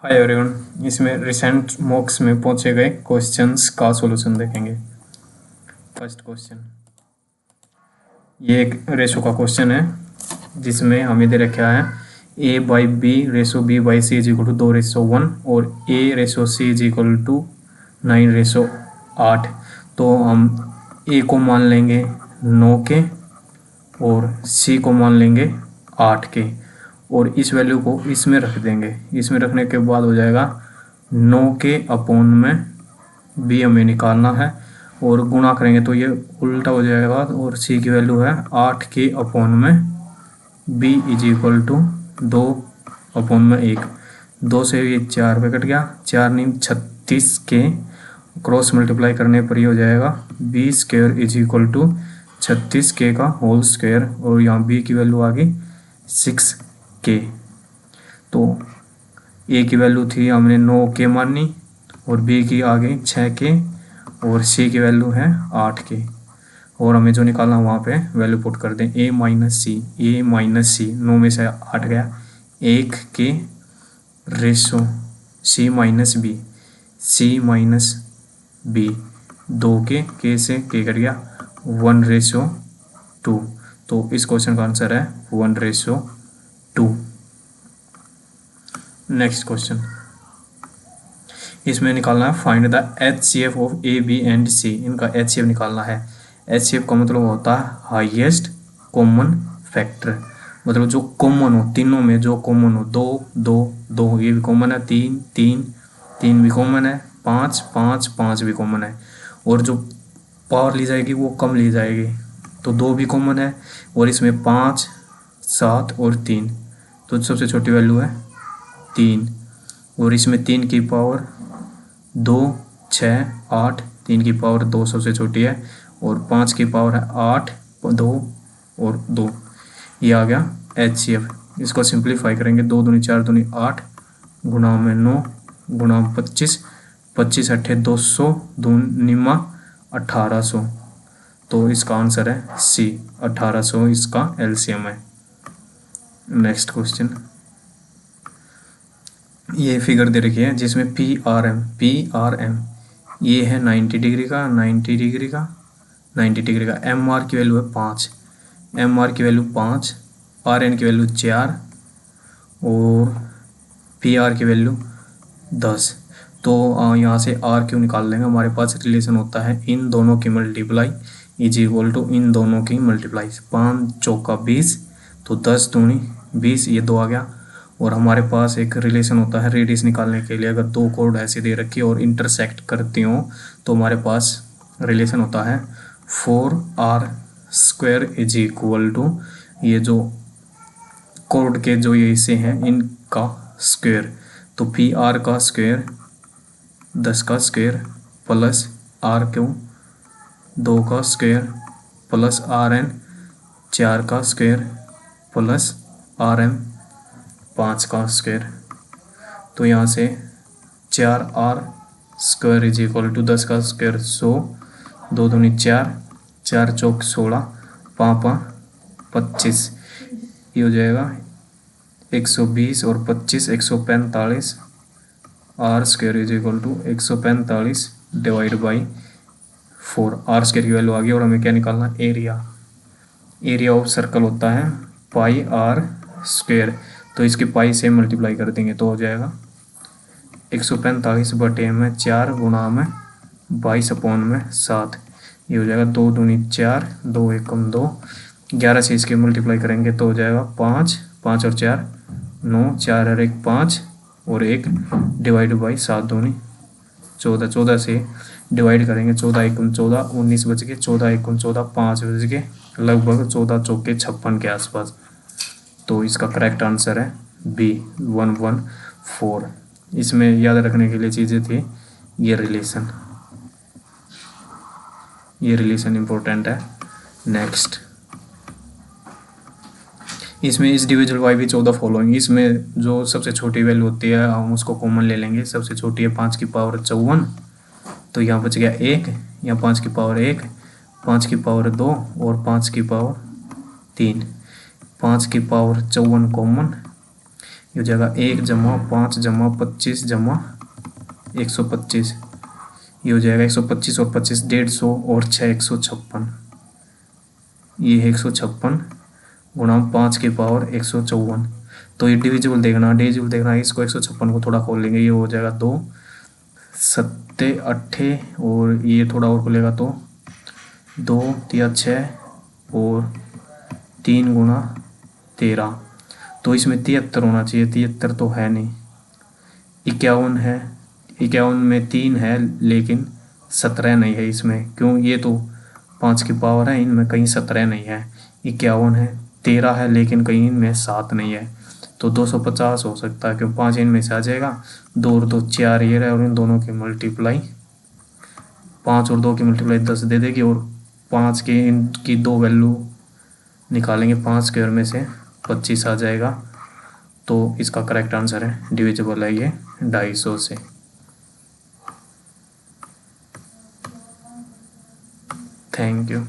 Hi everyone, इसमें recent मॉक्स में पूछे गए क्वेश्चंस का सॉल्यूशन देखेंगे। फर्स्ट क्वेश्चन, ये एक रेशो का क्वेश्चन है जिसमें हमें दे रखा है a by B ratio b by C is equal to 2:1 और a ratio c is equal to 9:8। तो हम a को मान लेंगे 9 के और c को मान लेंगे 8 के और इस वैल्यू को इसमें रख देंगे। इसमें रखने के बाद हो जाएगा 9 के अपॉन में b हमें निकालना है और गुणा करेंगे तो ये उल्टा हो जाएगा और c की वैल्यू है 8 के अपॉन में b is equal to 2 upon में 1। 2 से ये 4 पे कट गया, 4 नहीं 36 के क्रॉस मल्टीप्लाई करने पर ये हो जाएगा b square is equal to 36 के का होल स्क्वायर और यहाँ b की वैल्यू आ गई 6 के। तो a की वैल्यू थी हमने 9 के मानी और b की आ गई 6 के और c की वैल्यू है 8 के और हमें जो निकालना वहाँ पे वैल्यू पुट कर दें a माइनस सी 9 में से 8 गया 1 के रेशो c माइनस b 2 के से k कट गया 1:2। तो इस क्वेश्चन का आंसर है 1:2। नेक्स्ट क्वेश्चन, इसमें निकालना है find the HCF of A B and C. इनका HCF निकालना है। HCF का मतलब होता है हाईएस्ट कॉमन फैक्टर, मतलब जो कॉमन हो, तीनों में जो कॉमन हो। 2 2 2 ये भी कॉमन है, 3 3 3 भी कॉमन है, 5 5 5 भी कॉमन है और जो पावर ली जाएगी वो कम ली जाएगी। तो 2 भी कॉमन है और इसमें 5 7 और 3, तो सबसे छोटी वैल्यू है 3 और इसमें 3 की पावर 2 6 8, 3 की पावर 2 सबसे छोटी है और 5 की पावर है 8 2 और 2। ये आ गया HCF। इसको सिंप्लीफाई करेंगे 2 दूनी 4 दूनी 8 गुणा में 9 गुणा 25 25 अट्ठे 200 दूनी 1800। तो इसका आंसर है C 1800 इसका LCM है। नेक्स्ट क्वेश्चन, ये फिगर दे रखी है जिसमें PRM ये है 90 डिग्री का 90 डिग्री का 90 डिग्री का। MR की वैल्यू है 5, MR की वैल्यू 5, RN की वैल्यू 4 और PR की वैल्यू 10। तो यहाँ से R क्यों निकाल लेंगे, हमारे पास रिलेशन होता है इन दोनों की मल्टीप्लाई इज इक्वल टू इन दोनों की मल्टीप्लाई। 5 चौका 20 तो 10 दूनी 20, ये 2 आ गया और हमारे पास एक रिलेशन होता है रेडियस निकालने के लिए। अगर 2 कोड ऐसे दे रखी और इंटरसेक्ट करती हो तो हमारे पास रिलेशन होता है 4r² इज इक्वल टू ये जो कोड के जो ये हिस्से हैं इनका स्क्वायर। तो PR का स्क्वायर 10 का स्क्वायर प्लस RQ 2 का स्क्वायर प्लस RN 4 का स्क्वायर प्लस RM 5 का स्क्वायर। तो यहाँ से 4r² इज इक्वल टू 10 का स्क्वायर 100, 2 दूनी 4 4 चौक 16 5 25, ये हो जाएगा 120 और 25 145। r² is equal to 145 divide by 4। r² की वैल्यू आ गई और हमें क्या निकालना है, एरिया ऑफ सर्कल होता है πr²। तो इसके पाई से मल्टीप्लाई कर देंगे तो हो जाएगा 145 बटे में 4 गुणा में 22 अपॉन में 7, ये हो जाएगा 2 दूनी 4 2 एकम 2, 11 से इसके मल्टीप्लाई करेंगे तो हो जाएगा 5 5 और 4 9 4 और 1 5 और 1 डिवाइड बाई 7 दूनी 14, 14 से डिवाइड करेंगे 14 एकम 14 19 बच के 14 एकम 14 5 बज के लगभग 14 चौके 56 के आसपास। तो इसका करेक्ट आंसर है B 114। इसमें याद रखने के लिए चीज़ें थी ये रिलेशन इम्पोर्टेंट है। नेक्स्ट, इसमें इस डिविजिबल बाय भी 14 फॉलोइंग, इसमें जो सबसे छोटी वैल्यू होती है हम उसको कॉमन ले लेंगे। सबसे छोटी है 5 की पावर 54, तो यहाँ बच गया 1, यहाँ 5 की पावर 1 5 की पावर 2 और 5 की पावर 3, 5 की पावर 54 कॉमन, ये हो जाएगा 1 जमा 5 जमा 25 जमा 125। ये हो जाएगा 125 और 25 150 और 6 156। ये है 156 गुणा 5 की पावर 154। तो ये डिविजिबल देखना है, इसको 156 को थोड़ा खोल लेंगे, ये हो जाएगा 2 सत्ते अट्ठे और ये थोड़ा और खोलेगा तो 2 तिया 6 और 3 गुणा 13। तो इसमें 73 होना चाहिए, 73 तो है नहीं। 51 है, 51 में 3 है लेकिन 17 नहीं है इसमें, क्यों? ये तो 5 की पावर है, इनमें कहीं 17 नहीं है। 51 है, 13 है लेकिन कहीं इनमें 7 नहीं है। तो 250 हो सकता है, क्यों? 5 इनमें से आ जाएगा, 2 और 2 4 ये रहे, और इन दोनों की मल्टीप्लाई 5 और 2 की मल्टीप्लाई 10 दे देगी, और 5 की इनकी 2 वैल्यू निकालेंगे, 5 स्क्वायर में से 25 आ जाएगा। तो इसका करेक्ट आंसर है, डिविजिबल है ये 250 से। Thank you.